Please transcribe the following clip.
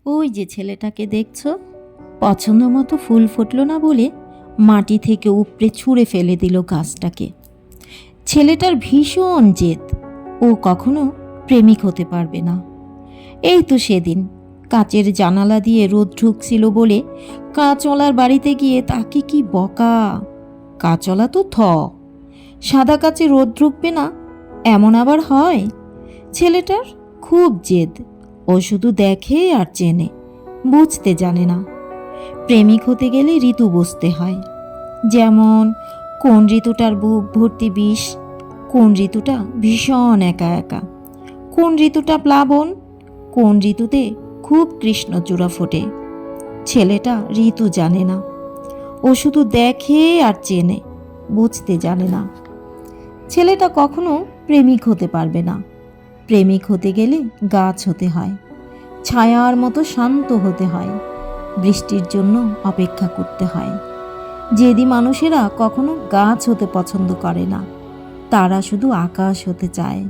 ওই যে ছেলেটাকে দেখছো, পছন্দ মতো ফুল ফুটলো না বলে মাটি থেকে উপড়ে ছুঁড়ে ফেলে দিল গাছটাকে। ছেলেটার ভীষণ জেদ, ও কখনো প্রেমিক হতে পারবে না। এই তো সেদিন কাচের জানালা দিয়ে রোদ ঢুকছিল বলে কাঁচওয়ালার বাড়িতে গিয়ে তাকে কি বকা। কাঁচওয়ালা তো সাদা কাচে রোদ ঢুকবে না এমন আবার হয়? ছেলেটার খুব জেদ, ও শুধু দেখে আর চেনে, বুঝতে জানে না। প্রেমিক হতে গেলে ঋতু বুঝতে হয়, যেমন কোন ঋতুটার বুক ভর্তি বিষ, কোন ঋতুটা ভীষণ একা একা, কোন ঋতুটা প্লাবন, কোন ঋতুতে খুব কৃষ্ণচূড়া ফোটে। ছেলেটা ঋতু জানে না, ও শুধু দেখে আর চেনে, বুঝতে জানে না। ছেলেটা কখনো প্রেমিক হতে পারবে না। প্রেমিক হতে গেলে গাছ হতে হয়, ছায়ার মতো শান্ত হতে হয়, বৃষ্টির জন্য অপেক্ষা করতে হয়। জেদি মানুষেরা কখনো গাছ হতে পছন্দ করে না, তারা শুধু আকাশ হতে চায়।